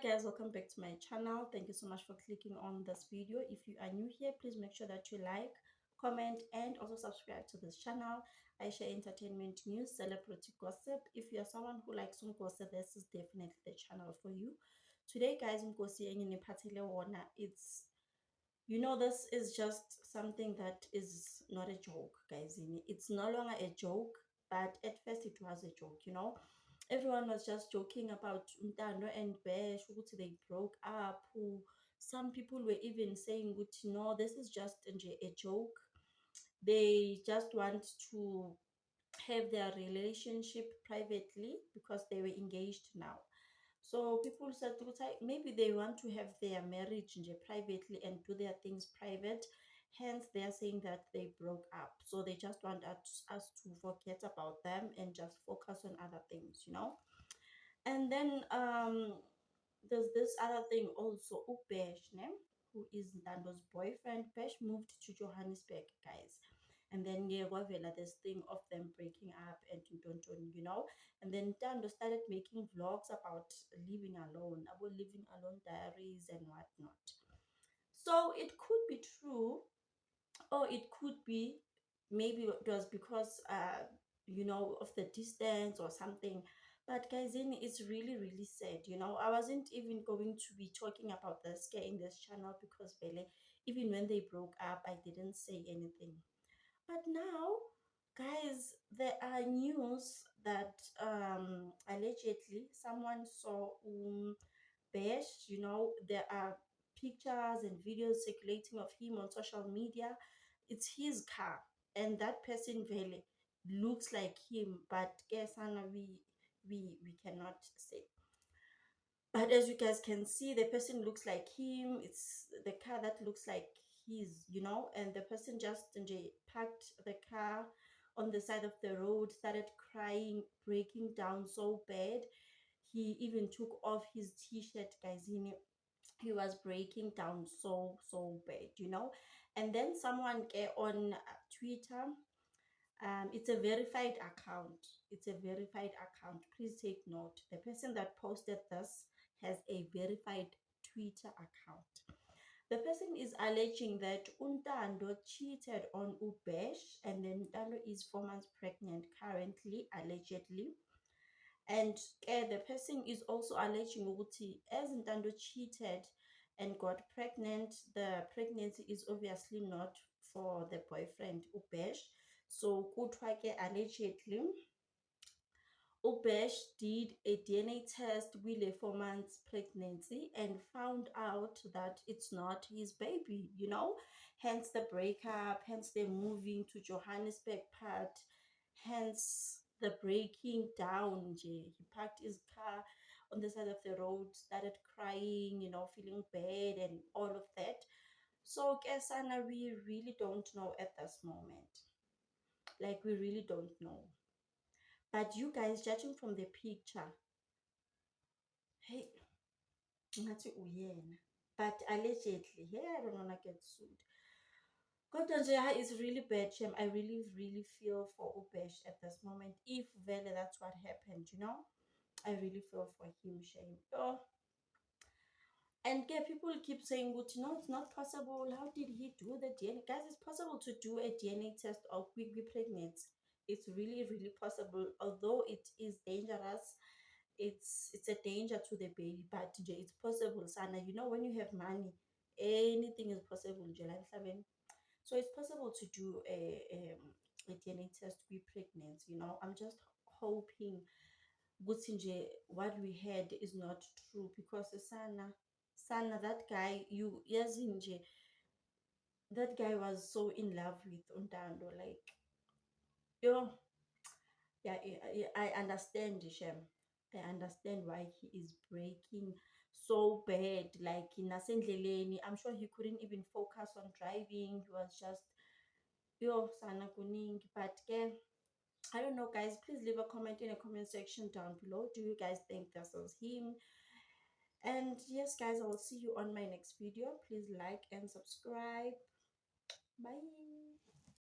guys, welcome back to my channel. Thank you so much for clicking on this video. If you are new here, please make sure that you like, comment, and also subscribe to this channel. I share entertainment news, celebrity gossip. If you are someone who likes some gossip, this is definitely the channel for you. Today guys, it's, this is just something that is not a joke, guys. It's no longer a joke, but at first it was a joke. Everyone was just joking about Ntando and Besh, ukuthi they broke up. Some people were even saying, no, this is just a joke. They just want to have their relationship privately because they were engaged now. So people said maybe they want to have their marriage privately and do their things private. Hence, they are saying that they broke up. So they just want us to forget about them and just focus on other things. And then there's this other thing also. Ubesh, who is Ndando's boyfriend, Besh moved to Johannesburg, guys. And then Kwavela, this thing of them breaking up and don't. And then Tando started making vlogs about living alone, about living alone diaries and whatnot. So it could be true, or it could be maybe it was because of the distance or something. But guys, it's really really sad. I wasn't even going to be talking about this guy in this channel because Bele, even when they broke up, I didn't say anything. But now, guys, there are news that allegedly someone saw Besh. There are pictures and videos circulating of him on social media. It's his car, and that person really looks like him, but guess Anna, we cannot say. But as you guys can see, the person looks like him. It's the car that looks like his. And the person just parked the car on the side of the road, started crying, breaking down so bad. He even took off his t-shirt, guys. He was breaking down so bad. And then someone on Twitter, it's a verified account. It's a verified account. Please take note. The person that posted this has a verified Twitter account. The person is alleging that Untando cheated on Ubesh, and then Untando is 4 months pregnant currently, allegedly. And the person is also alleging Uguti, as Untando cheated and got pregnant, the pregnancy is obviously not for the boyfriend Ubesh. So Kutwake allegedly Ubesh did a DNA test with a 4 months pregnancy and found out that it's not his baby. Hence the breakup, hence the moving to Johannesburg part, hence the breaking down. He parked his car on the side of the road, started crying, feeling bad and all of that. So Kesana, we really don't know at this moment. Like, we really don't know. But you guys, judging from the picture, hey, ngathi uyena. But allegedly, I don't wanna get sued. Kodwa nje, it's really bad, Shem. I really, really feel for Ubesh at this moment. If vele that's what happened. I really feel for him, Shame. Oh. And people keep saying, but it's not possible. How did he do the DNA? Guys, it's possible to do a DNA test of quickly pregnant. It's really, really possible. Although it is dangerous, it's a danger to the baby, but it's possible. Sana, when you have money, anything is possible. So it's possible to do a DNA test to be pregnant. I'm just hoping what we had is not true, because Sana, that guy, that guy was so in love with Untando. Like, yo, yeah, I understand, Shem. I understand why he is breaking so bad. Like in Asendleleni, I'm sure he couldn't even focus on driving. He was just sana kuning. But I don't know, guys. Please leave a comment in the comment section down below. Do you guys think this was him? And yes, guys, I will see you on my next video. Please like and subscribe. Bye.